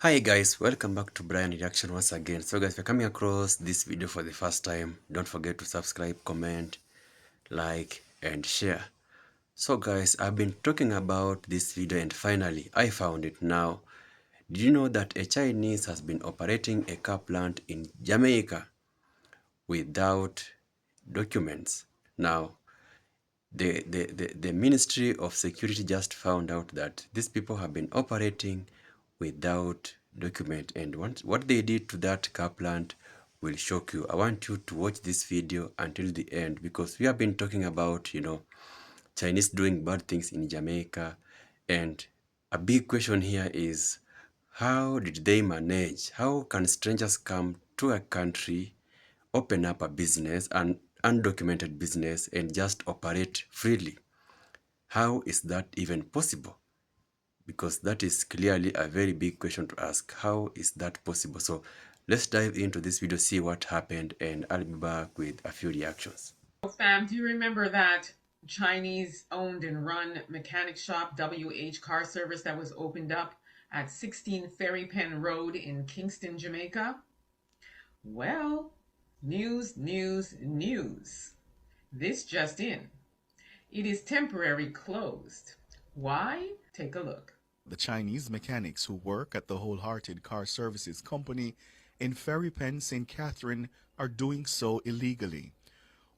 Hi guys, welcome back to Brian Reaction once again. So guys, if you're coming across this video for the first time, don't forget to subscribe, comment, like, and share. So guys, I've been talking about this video and finally I found it now. Did you know that a Chinese has been operating a car plant in Jamaica without documents? Now, the Ministry of Security just found out that these people have been operating without document, and what they did to that car plant will shock you. I want you to watch this video until the end because we have been talking about, Chinese doing bad things in Jamaica, and a big question here is how did they manage? How can strangers come to a country, open up a business, an undocumented business, and just operate freely? How is that even possible? Because that is clearly a very big question to ask. How is that possible? So let's dive into this video, see what happened, and I'll be back with a few reactions. Fam, do you remember that Chinese owned and run mechanic shop, WH Car Service, that was opened up at 16 Ferry Pen Road in Kingston, Jamaica? Well, news, news, news. This just in. It is temporarily closed. Why? Take a look. The Chinese mechanics who work at the Wholehearted Car Services Company in Ferry Pen, St. Catherine, are doing so illegally.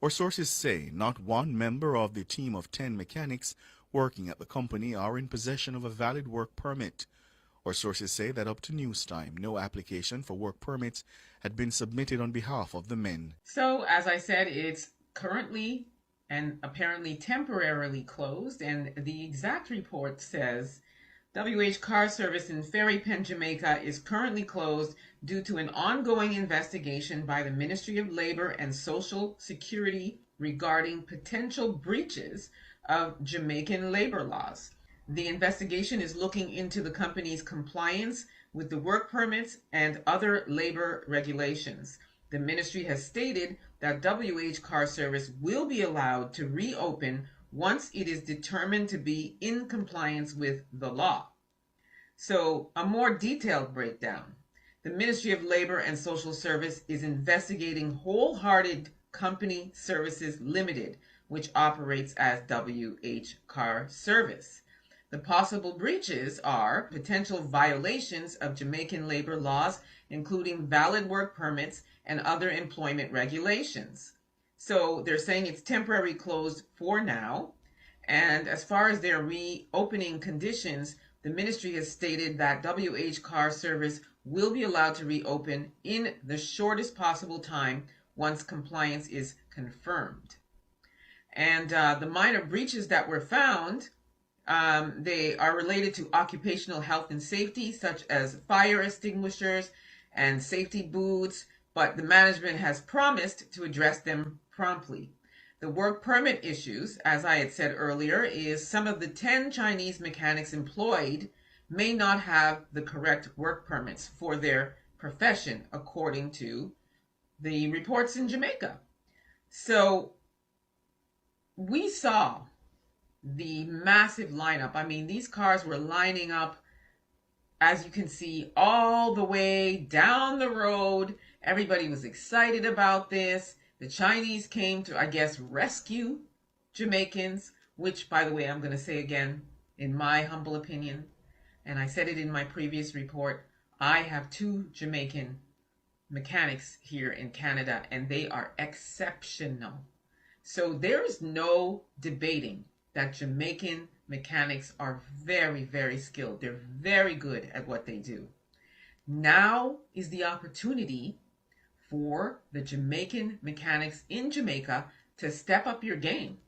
Or sources say not one member of the team of 10 mechanics working at the company are in possession of a valid work permit. Or sources say that up to news time, no application for work permits had been submitted on behalf of the men. So, as I said, it's currently and apparently temporarily closed, and the exact report says WH Car Service in Ferry Pen, Jamaica is currently closed due to an ongoing investigation by the Ministry of Labor and Social Security regarding potential breaches of Jamaican labor laws. The investigation is looking into the company's compliance with the work permits and other labor regulations. The ministry has stated that WH Car Service will be allowed to reopen once it is determined to be in compliance with the law. So, a more detailed breakdown. The Ministry of Labor and Social Service is investigating Wholehearted Company Services Limited, which operates as WH Car Service. The possible breaches are potential violations of Jamaican labor laws, including valid work permits and other employment regulations. So they're saying it's temporarily closed for now. And as far as their reopening conditions, the ministry has stated that WH Car Service will be allowed to reopen in the shortest possible time once compliance is confirmed. And the minor breaches that were found, they are related to occupational health and safety, such as fire extinguishers and safety boots, but the management has promised to address them promptly. The work permit issues, as I had said earlier, is some of the 10 Chinese mechanics employed may not have the correct work permits for their profession, according to the reports in Jamaica. So we saw the massive lineup. I mean, these cars were lining up, as you can see, all the way down the road. Everybody was excited about this. The Chinese came to, I guess, rescue Jamaicans, which, by the way, I'm going to say again, in my humble opinion, and I said it in my previous report, I have 2 Jamaican mechanics here in Canada, and they are exceptional. So there is no debating that Jamaican mechanics are very, very skilled. They're very good at what they do. Now is the opportunity for the Jamaican mechanics in Jamaica to step up your game.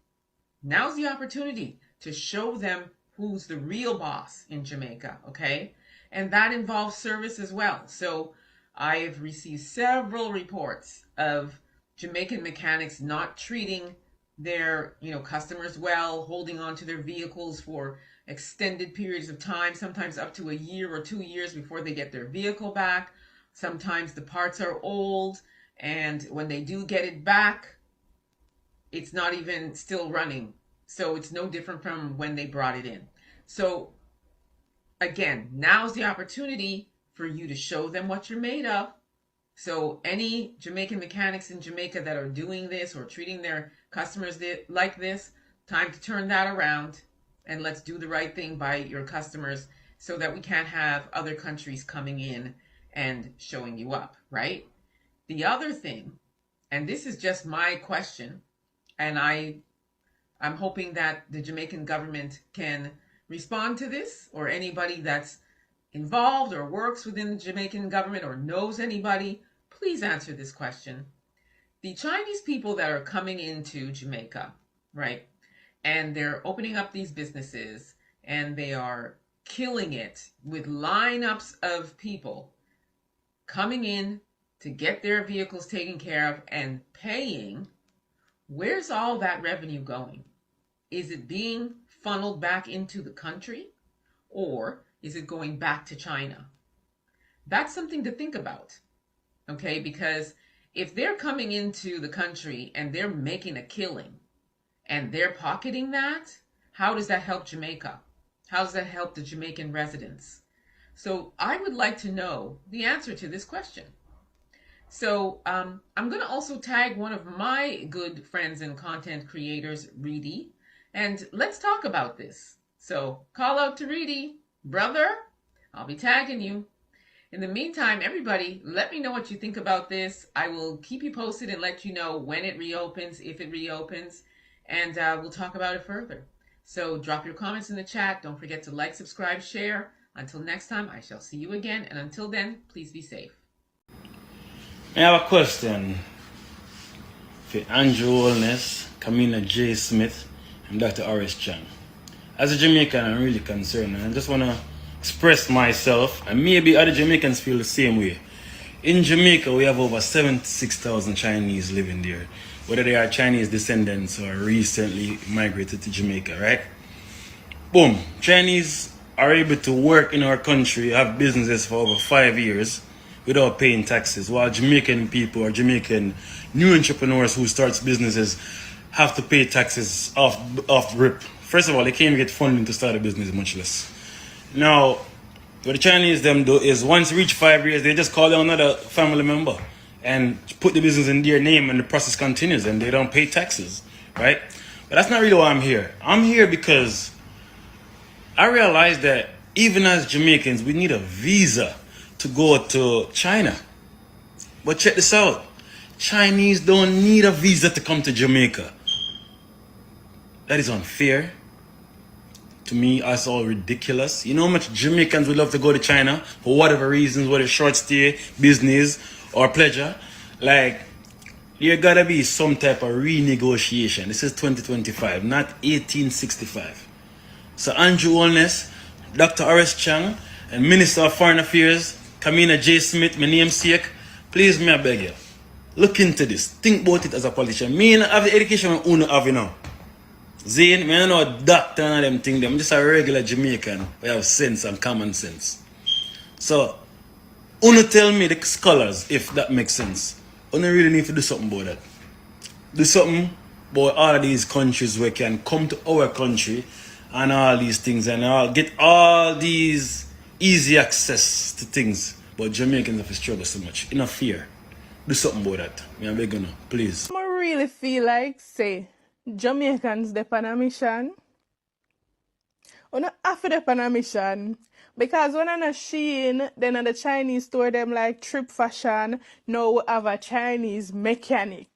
Now's the opportunity to show them who's the real boss in Jamaica, okay? And that involves service as well. So I've received several reports of Jamaican mechanics not treating their customers well, holding on to their vehicles for extended periods of time, sometimes up to a year or 2 years before they get their vehicle back. Sometimes the parts are old, and when they do get it back, it's not even still running. So it's no different from when they brought it in. So again, now's the opportunity for you to show them what you're made of. So any Jamaican mechanics in Jamaica that are doing this or treating their customers like this, time to turn that around, and let's do the right thing by your customers so that we can't have other countries coming in and showing you up, right? The other thing, and this is just my question, and I'm hoping that the Jamaican government can respond to this, or anybody that's involved or works within the Jamaican government or knows anybody, please answer this question. The Chinese people that are coming into Jamaica, right, and they're opening up these businesses and they are killing it with lineups of people coming in to get their vehicles taken care of and paying, where's all that revenue going? Is it being funneled back into the country, or is it going back to China? That's something to think about, okay? Because if they're coming into the country and they're making a killing and they're pocketing that, how does that help Jamaica? How does that help the Jamaican residents? So I would like to know the answer to this question. So I'm going to also tag one of my good friends and content creators, Reedy, and let's talk about this. So call out to Reedy, brother, I'll be tagging you. In the meantime, everybody, let me know what you think about this. I will keep you posted and let you know when it reopens, if it reopens, and we'll talk about it further. So drop your comments in the chat. Don't forget to like, subscribe, share. Until next time, I shall see you again. And until then, please be safe. I have a question for Andrew Holness, Kamina J. Smith, and Dr. Horace Chang. As a Jamaican, I'm really concerned, and I just want to express myself, and maybe other Jamaicans feel the same way. In Jamaica, we have over 76,000 Chinese living there, whether they are Chinese descendants or recently migrated to Jamaica, right? Boom. Chinese are able to work in our country, have businesses for over 5 years without paying taxes, while Jamaican people or Jamaican new entrepreneurs who starts businesses have to pay taxes off rip. First of all, they can't even get funding to start a business, much less. Now, what the Chinese them do is once you reach 5 years, they just call them another family member and put the business in their name, and the process continues and they don't pay taxes, right? But that's not really why I'm here. I'm here because I realize that even as Jamaicans, we need a visa to go to China. But check this out. Chinese don't need a visa to come to Jamaica. That is unfair. To me, that's all ridiculous. You know how much Jamaicans would love to go to China for whatever reasons, whether short stay, business, or pleasure. Like, there gotta be some type of renegotiation. This is 2025, not 1865. So Andrew Holness, Dr. Horace Chang, and Minister of Foreign Affairs, Kamina J. Smith, my namesake, please, me I beg you, look into this. Think about it as a politician. Me not have the education I have, you know. Zane, me I know a doctor and them thing. I'm just a regular Jamaican. We have sense and common sense. So, Uno tell me the scholars, if that makes sense. Uno really need to do something about that. Do something about all of these countries where can come to our country and all these things and get all these easy access to things. But Jamaicans have to struggle so much. Enough fear. Do something about that. Me I beg you, please. I really feel like, say, Jamaicans dep on a mission. Or not after dep on a mission. Because when I'm a Shein, then at the Chinese store, them like Trip Fashion, now we have a Chinese mechanic.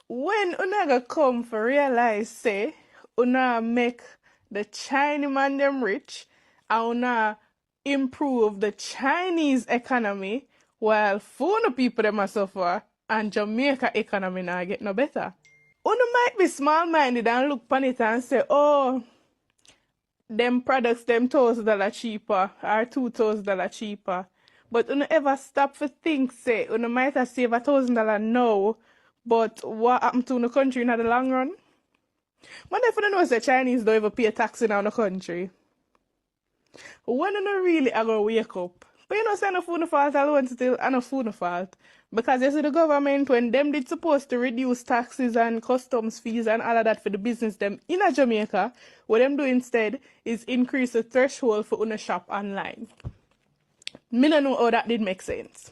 When una come for realize, say, una make the Chinese man them rich, and una improve the Chinese economy, while foreign people them a suffer, and Jamaica economy now get no better. Una might be small-minded and look upon it and say, oh, them products them $1,000 cheaper or $2,000 cheaper. But una ever stop for think, say, una might have save $1,000 now, but what happened to the country in the long run? But if you know the Chinese don't ever pay tax in the country, when you not really are going to wake up? But you know, say no food fault alone still, and no food fault. Because you see the government, when them did supposed to reduce taxes and customs fees and all of that for the business them in a Jamaica, what them do instead is increase the threshold for una shop online. Me no know how that did make sense.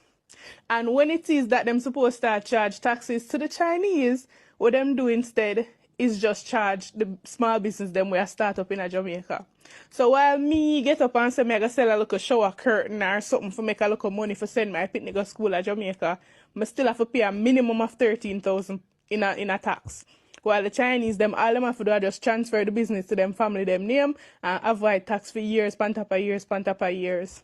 And when it is that them supposed to charge taxes to the Chinese, what them do instead is just charge the small business them where start up in a Jamaica. So while me get up and say me I go sell a little shower curtain or something for make a little money for send my picnic to school at Jamaica, I still have to pay a minimum of 13,000 in a tax. While the Chinese, them all them have to do is just transfer the business to them family, them name, and avoid tax for years, pan top of years, pan top of years.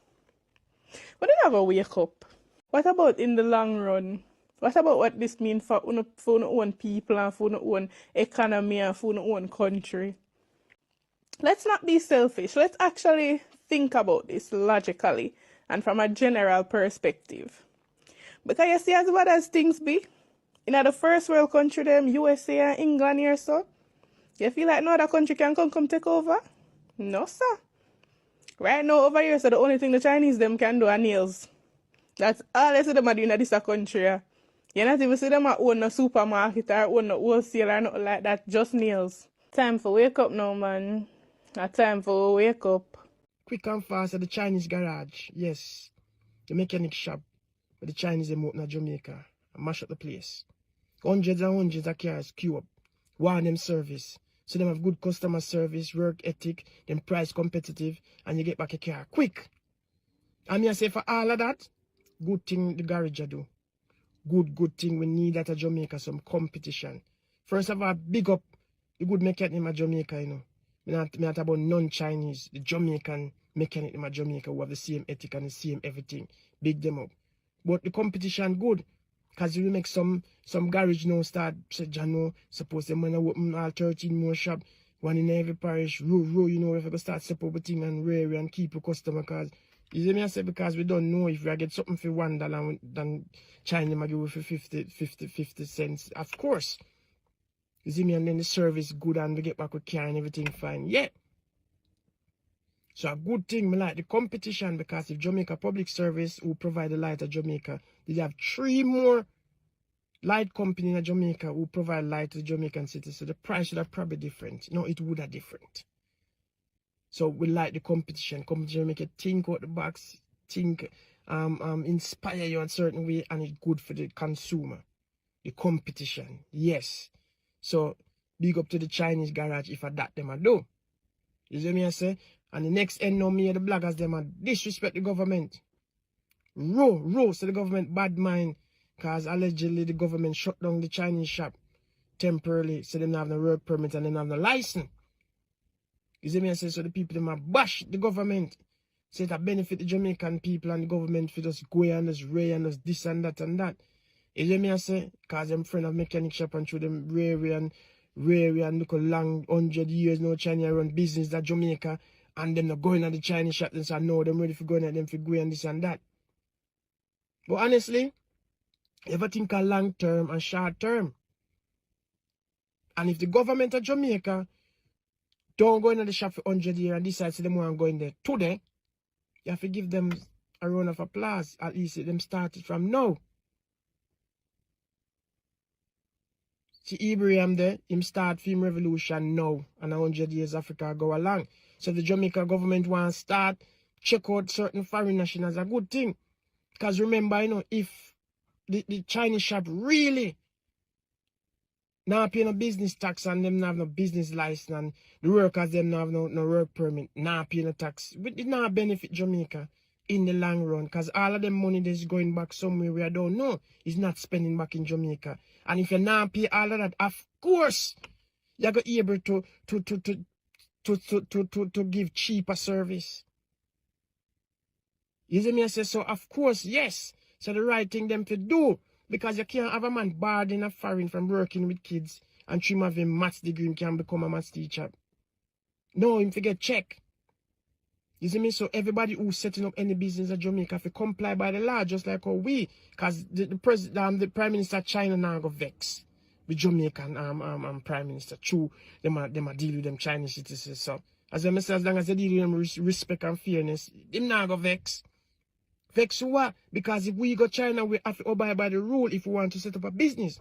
But they never wake up. What about in the long run? What about what this means for our own people and for our own economy and for our own country? Let's not be selfish. Let's actually think about this logically and from a general perspective. Because you see, as bad as things be, in the first world country, them USA and England here, so you feel like no other country can come take over? No, sir. Right now, over here, so the only thing the Chinese them can do are nails. That's all they see them are doing in this country. You not even see them at own a supermarket or own a wholesale or nothing like that, just nails. Time for wake up now, man. Time for wake up. Quick and fast at the Chinese garage. Yes. The mechanic shop where the Chinese them open in Jamaica and mash up the place. Hundreds and hundreds of cars queue up. Want them service. So them have good customer service, work ethic, them price competitive, and you get back a car quick. And I say for all of that, good thing the garage do. Good thing we need at Jamaica, some competition. First of all, big up the good mechanic in Jamaica, you know. Me not about non-Chinese, the Jamaican mechanic in Jamaica who have the same ethic and the same everything. Big them up. But the competition good. Because you make some garage now start, say, Jano, suppose them want to open all 13 more shop, one in every parish, row, you know, if you start step up a thing and rare and keep a customer, because, you see me I say, because we don't know if we get something for $1 then China might give you for 50 cents, of course. You see me, and then the service good and we get back with car and everything fine, yeah. So a good thing, me like the competition, because if Jamaica Public Service who provide the light at Jamaica, they have 3 more light company in Jamaica who provide light to the Jamaican citizens. So the price would have probably different. No, it would have different. So we like the competition. Competition make you think out the box, think, inspire you in a certain way, and it's good for the consumer. The competition, yes. So big up to the Chinese garage if I that them I do. You see me I say? And the next end now me the bloggers them a disrespect the government. So the government bad mind. Because allegedly the government shut down the Chinese shop temporarily. So they don't have no work permit and they don't have no license. You see me I say? So the people them a bash the government. Say it benefit the Jamaican people and the government for just go and just ray and just this and that and that. You see me I say? Because I'm friend of mechanic shop and through them rare and look a long 100 years no China run business at Jamaica. And them not going at the Chinese shop and say, no, them ready for going at them for going and this and that. But honestly, everything are long term and short term. And if the government of Jamaica don't go into the shop for 100 years and decide to them want to go in there today, you have to give them a round of applause. At least them started from now. See, Ibrahim there, him start film revolution now, and 100 years Africa go along. So the Jamaica government want to start, check out certain foreign nationals, a good thing. Because remember, you know, if the Chinese shop really not pay no business tax and them not have no business license and the workers them not have no work permit, not pay no tax, it not benefit Jamaica in the long run. Because all of them money that's going back somewhere where I don't know is not spending back in Jamaica. And if you not pay all of that, of course, you're going to be able to give cheaper service. You see me I say, so of course, yes. So the right thing them to do, because you can't have a man barred in a foreign from working with kids and trim of him maths degree and can become a maths teacher. No, him forget check. You see me? So everybody who's setting up any business in Jamaica have to comply by the law, just like how we, because the Prime Minister of China now go vex with Jamaican Prime Minister. True, them a deal with them Chinese citizens. So as I say, as long as they deal with them with respect and fairness, them now go vex. Vex what? Because if we go China, we have to obey by the rule if we want to set up a business.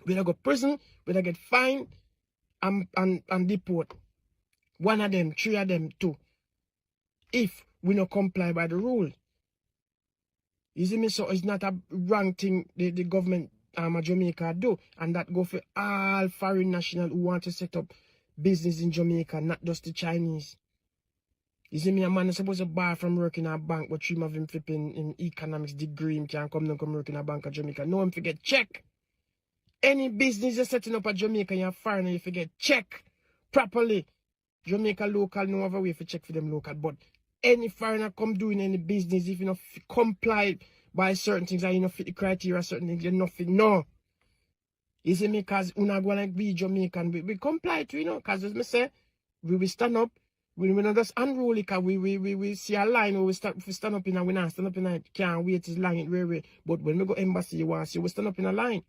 We don't go prison, we don't get fined and deport. One of them, 3 of them, 2. If we don't comply by the rule. You see me? So it's not a wrong thing the government of Jamaica do. And that go for all foreign national who want to set up business in Jamaica, not just the Chinese. You see me, a man is supposed to buy from working at a bank, but dream of him flipping in economics degree, him can come work in a bank of Jamaica. No, him forget check. Any business you're setting up at Jamaica, you're foreigner, you forget check properly. Jamaica local, no other way for check for them local. But any foreigner come doing any business, if you not comply by certain things, and you not fit the criteria, certain things, you're nothing. No. You see me, because we're not going to be Jamaican. We comply to, you know, because as I say, we will stand up. We not just unruly, because we see a line where we stand up in and we not stand up in and can't wait this line, it but when we go embassy, you want to see, we stand up in a line.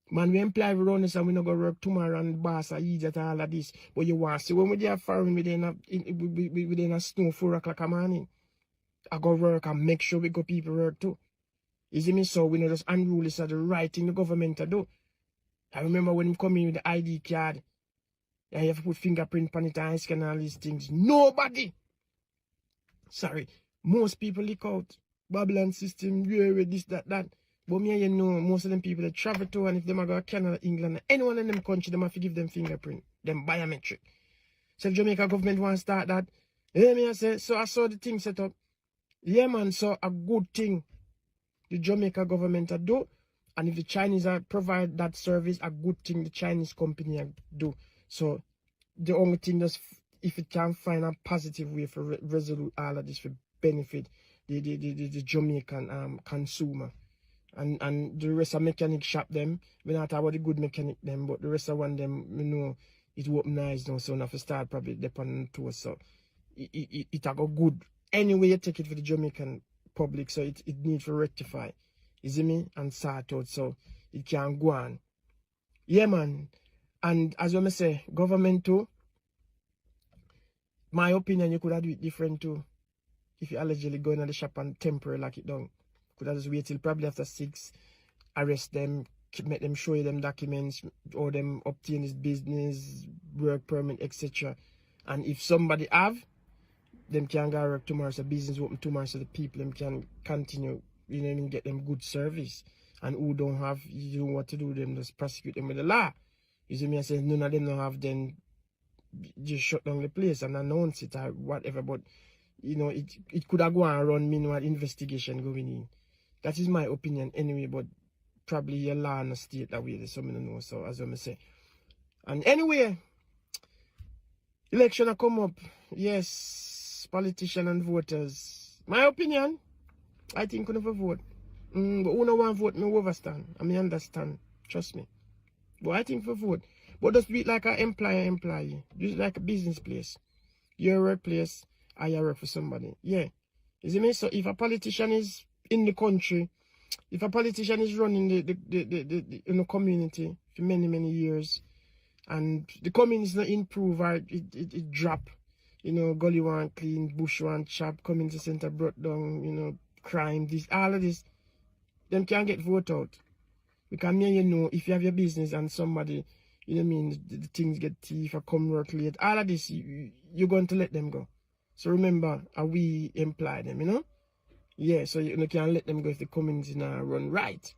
Man, we employ around this and we not go work tomorrow and boss are idiot and all of this. But you want to see, when we are foreign, we in a snow 4 o'clock in the morning. I go work and make sure we go people work too. You see me? So we not just unruly, so the right thing the government to do. I remember when we come in with the ID card, and you have to put fingerprint on it and scan all these things. Nobody! Sorry, most people leak out. Babylon system, this, that. But me, you know, most of them people that travel to, and if them are going to Canada, England, anyone in them country, them have to give them fingerprint, them biometric. So if Jamaica government want to start that, yeah, me I say, so I saw the thing set up. Yeah, man, so a good thing the Jamaica government do. And if the Chinese provide that service, a good thing the Chinese company do. So the only thing is if it can find a positive way for resolve all of this for benefit the Jamaican consumer. And the rest of mechanic shop them, we not talk about the good mechanic them, but the rest of one them, you know, it will nice now, so enough to start probably depending to us. So it go good. Anyway you take it for the Jamaican public, so it needs to rectify. You see me? And sort out so it can go on. Yeah, man. And as I say, government too, my opinion, you could have do it different too. If you allegedly go into the shop and temporarily lock it down. Could have just wait till probably after 6, arrest them, make them show you them documents, or them obtain this business, work permit, etc. And if somebody have, them can go work tomorrow, so business open tomorrow, so the people them can continue, you know what I mean, get them good service. And who don't have, you know what to do, them just prosecute them with the law. You see me, I say none of them don't have, then just shut down the place and announce it or whatever. But you know, it could have gone around meanwhile investigation going in. That is my opinion anyway, but probably your law in the state that way, there's something to know, so as I say. And anyway, election come up. Yes, politicians and voters. My opinion, I think we never vote. But who no want vote, me overstand. I mean understand. Trust me. But I think for vote. But just be like an employee. Just like a business place. Your workplace, or you work for somebody. Yeah. You see me? So if a politician is in the country, if a politician is running the in the community for many years, and the community is not improve or it drop, you know, gully one clean, bush one chop, community center brought down, you know, crime, this, all of this, them can get vote out. Because me, you know, if you have your business and somebody, you know what I mean, the things get thief or come work late, all of this, you're going to let them go. So remember, we employ them, you know? Yeah, so you can't let them go if the community now run right.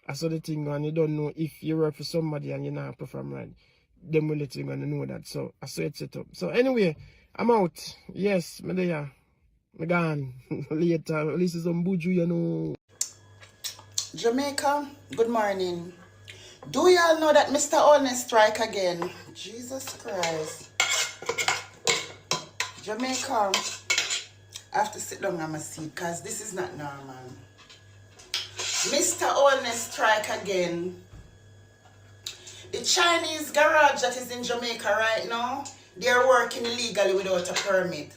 I saw the thing, and you don't know if you work for somebody and you not perform right. Them will let you know that. So I saw it set up. So anyway, I'm out. Yes, me there. Me gone. Later. At least it's some buju, you know. Jamaica, good morning. Do y'all know that Mr. Honest strike again? Jesus Christ. Jamaica, I have to sit down on my seat because this is not normal. Mr. Honest strike again. The Chinese garage that is in Jamaica right now, they're working illegally without a permit.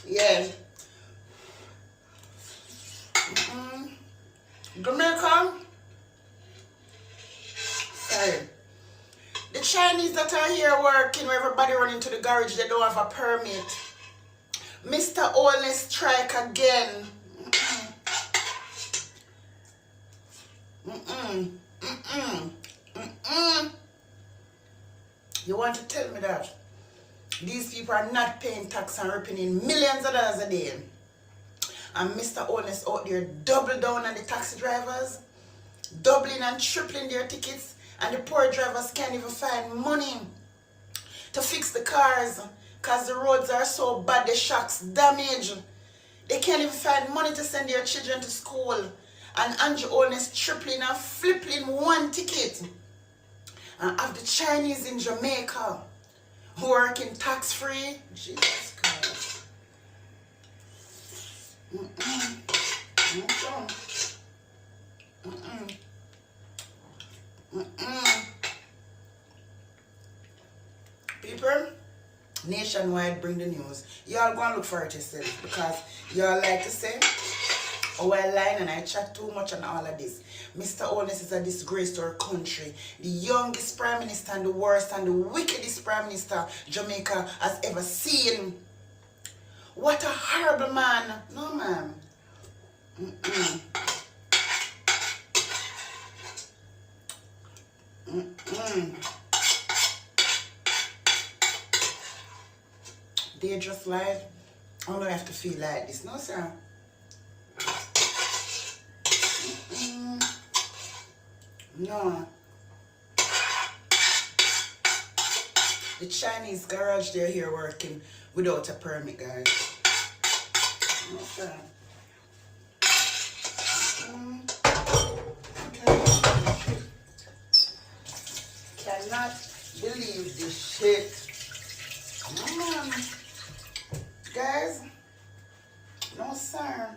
Yeah. Jamaica, sorry. The Chinese that are here working, where everybody running to the garage, they don't have a permit. Mr. Honest strike again. You want to tell me that these people are not paying tax and ripping in millions of dollars a day? And Mr. Honest out there double down on the taxi drivers, doubling and tripling their tickets, and the poor drivers can't even find money to fix the cars because the roads are so bad, the shocks damage. They can't even find money to send their children to school. And Andrew Honest tripling and flipping one ticket. And have the Chinese in Jamaica who working tax-free. Jesus Christ. People, nationwide bring the news. Y'all go and look for it yourself because y'all like to say, oh, I lie and I chat too much on all of this. Mr. Honest is a disgrace to our country. The youngest prime minister and the worst and the wickedest prime minister Jamaica has ever seen. What a horrible man. No, ma'am. Dangerous life. I don't have to feel like this. No, sir. No. The Chinese garage, they're here working without a permit, guys. No, sir. Cannot believe this shit. Guys, no sir.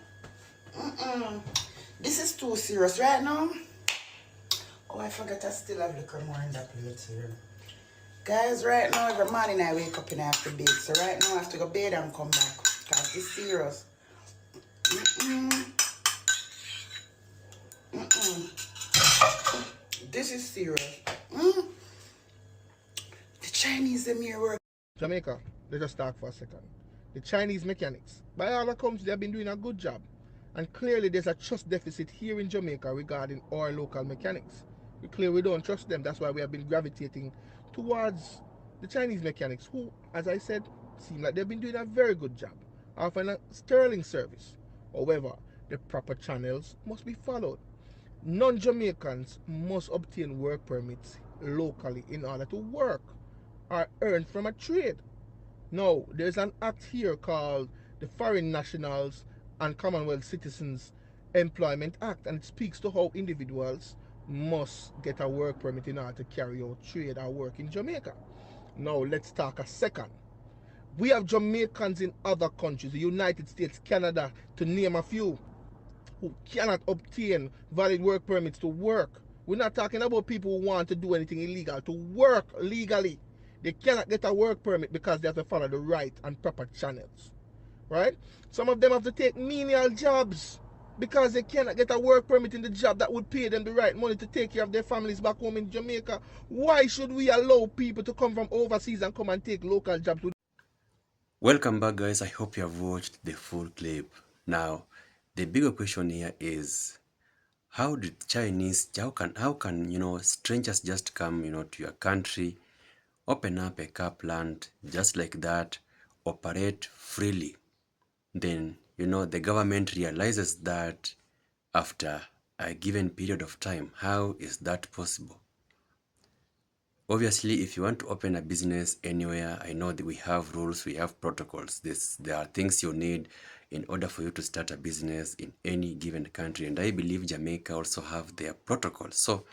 This is too serious right now. Oh, I forgot I still have liquor more in that plate here. Guys, right now every morning I wake up and I have to bed. So right now I have to go bed and come back. Because this is serious. This is serious. The Chinese them here work. Jamaica, let us talk for a second. The Chinese mechanics, by all accounts, they have been doing a good job. And clearly there's a trust deficit here in Jamaica regarding our local mechanics. We clearly don't trust them. That's why we have been gravitating towards the Chinese mechanics who, as I said, seem like they've been doing a very good job, offering a sterling service. However, the proper channels must be followed. Non-Jamaicans must obtain work permits locally in order to work or earn from a trade. Now, there's an act here called the Foreign Nationals and Commonwealth Citizens Employment Act, and it speaks to how individuals must get a work permit in order to carry out trade or work in Jamaica. Now, let's talk a second. We have Jamaicans in other countries, the United States, Canada, to name a few, who cannot obtain valid work permits to work. We're not talking about people who want to do anything illegal, to work legally. They cannot get a work permit because they have to follow the right and proper channels, right? Some of them have to take menial jobs because they cannot get a work permit in the job that would pay them the right money to take care of their families back home in Jamaica. Why should we allow people to come from overseas and come and take local jobs? Welcome back, guys. I hope you have watched the full clip. Now, the bigger question here is, how did Chinese, how can strangers just come to your country, open up a car plant just like that, operate freely? Then the government realizes that after a given period of time. How is that possible? Obviously, if you want to open a business anywhere, I know that we have rules, we have protocols. There are things you need in order for you to start a business in any given country. And I believe Jamaica also have their protocols. So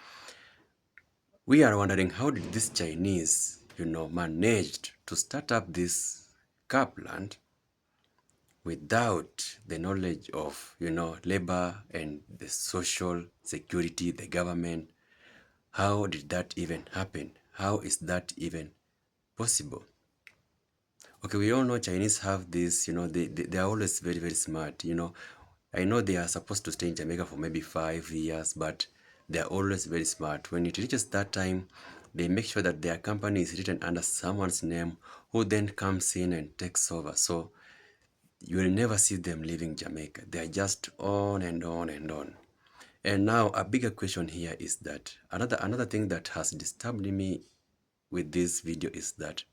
we are wondering, how did this Chinese, managed to start up this car plant without the knowledge of, labor and the social security, the government? How did that even happen? How is that even possible? Okay, we all know Chinese have this, they are always very, very smart, I know they are supposed to stay in Jamaica for maybe 5 years, but they are always very smart. When it reaches that time, they make sure that their company is written under someone's name who then comes in and takes over. So you will never see them leaving Jamaica. They are just on and on and on. And now a bigger question here is that another thing that has disturbed me with this video is that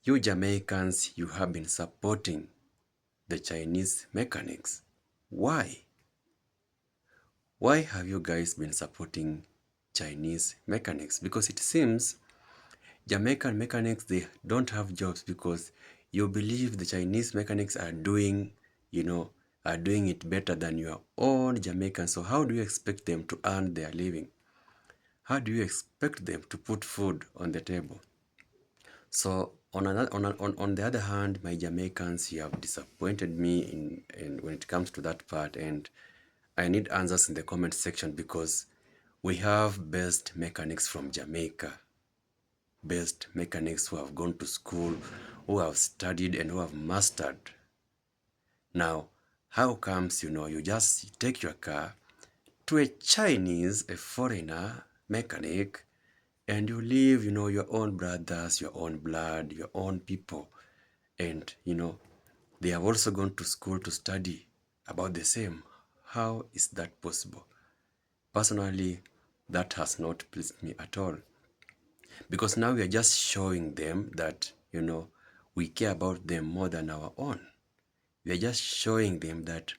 you Jamaicans, you have been supporting the Chinese mechanics. Why? Why have you guys been supporting Chinese mechanics? Because it seems Jamaican mechanics, they don't have jobs because you believe the Chinese mechanics are doing, are doing it better than your own Jamaican. So how do you expect them to earn their living? How do you expect them to put food on the table? So on the other hand, my Jamaicans, you have disappointed me in when it comes to that part, and I need answers in the comment section because we have best mechanics from Jamaica, best mechanics who have gone to school, who have studied and who have mastered. Now, how comes, you just take your car to a Chinese, a foreigner mechanic, and you leave, your own brothers, your own blood, your own people, and, they have also gone to school to study about the same. How is that possible? Personally, that has not pleased me at all. Because now we are just showing them that, we care about them more than our own. We are just showing them that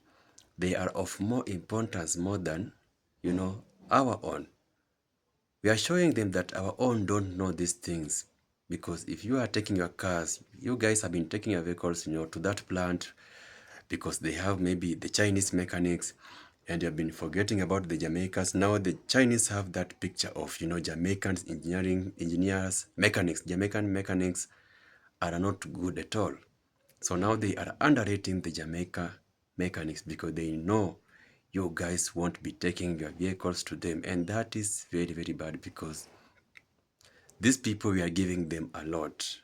they are of more importance more than, our own. We are showing them that our own don't know these things. Because if you are taking your cars, you guys have been taking your vehicles, to that plant because they have maybe the Chinese mechanics, and you have been forgetting about the Jamaicans. Now the Chinese have that picture of, Jamaicans engineers, mechanics. Jamaican mechanics are not good at all. So now they are underrating the Jamaica mechanics because they know you guys won't be taking your vehicles to them. And that is very, very bad because these people, we are giving them a lot.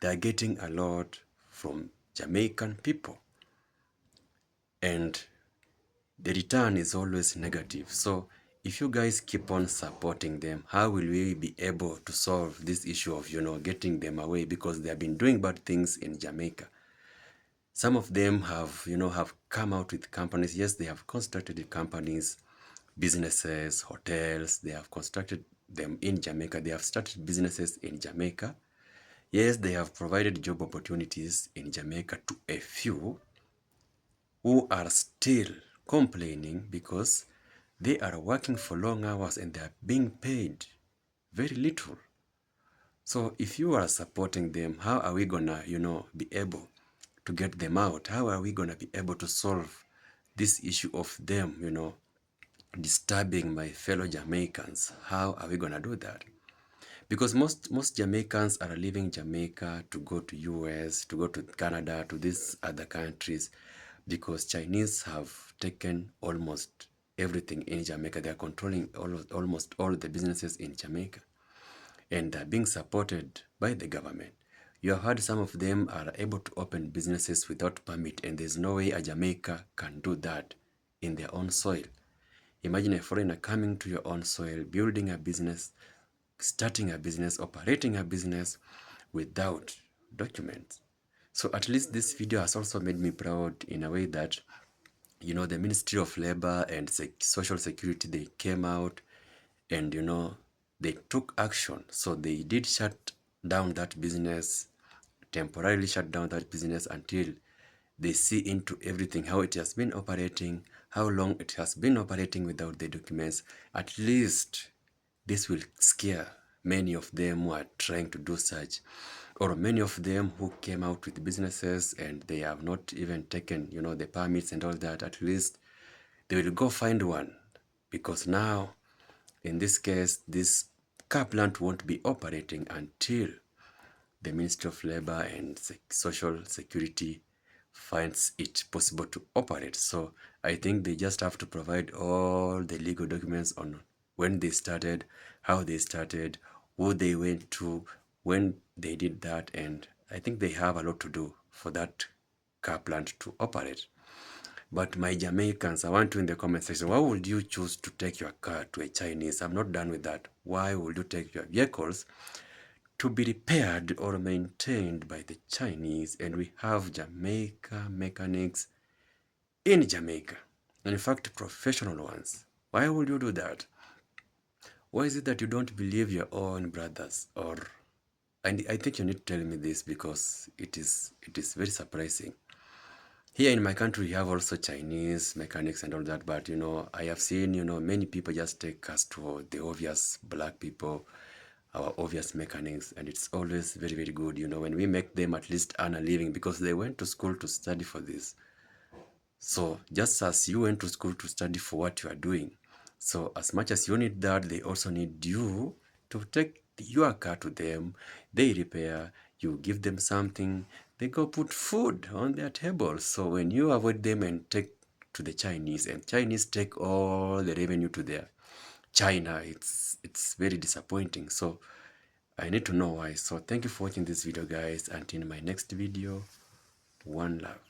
They are getting a lot from Jamaican people. And the return is always negative. So if you guys keep on supporting them, how will we be able to solve this issue of, getting them away? Because they have been doing bad things in Jamaica. Some of them have, have come out with companies. Yes, they have constructed companies, businesses, hotels. They have constructed them in Jamaica. They have started businesses in Jamaica. Yes, they have provided job opportunities in Jamaica to a few who are still complaining because they are working for long hours and they are being paid very little. So if you are supporting them, how are we gonna, be able to get them out? How are we gonna be able to solve this issue of them, disturbing my fellow Jamaicans? How are we gonna do that? Because most Jamaicans are leaving Jamaica to go to US, to go to Canada, to these other countries, because Chinese have taken almost everything in Jamaica. They are controlling almost all the businesses in Jamaica, and they are being supported by the government. You have heard some of them are able to open businesses without permit, and there's no way a Jamaica can do that in their own soil. Imagine a foreigner coming to your own soil, building a business, starting a business, operating a business without documents. So at least this video has also made me proud in a way that, the Ministry of Labor and Social Security, they came out and, they took action. So they did shut down that business, temporarily shut down that business until they see into everything, how it has been operating, how long it has been operating without the documents. At least this will scare many of them who are trying to do such, or many of them who came out with businesses and they have not even taken, the permits and all that. At least they will go find one, because now, in this case, this car plant won't be operating until the Ministry of Labor and Social Security finds it possible to operate. So I think they just have to provide all the legal documents on when they started, how they started, who they went to, when they did that, and I think they have a lot to do for that car plant to operate. But my Jamaicans, I want to in the comment section, why would you choose to take your car to a Chinese? I'm not done with that. Why would you take your vehicles to be repaired or maintained by the Chinese? And we have Jamaica mechanics in Jamaica, and in fact professional ones. Why would you do that? Why is it that you don't believe your own brothers? Or and I think you need to tell me this, because it is very surprising. Here in my country, we have also Chinese mechanics and all that, but you know, I have seen, you know, many people just take us to the obvious black people, our obvious mechanics, and it's always very, very good, you know, when we make them at least earn a living because they went to school to study for this. So just as you went to school to study for what you are doing, so as much as you need that, they also need you to take your car to them. They repair, you give them something, they go put food on their table. So when you avoid them and take to the Chinese, and Chinese take all the revenue to their China, it's very disappointing. So I need to know why. So thank you for watching this video, guys. Until my next video, one love.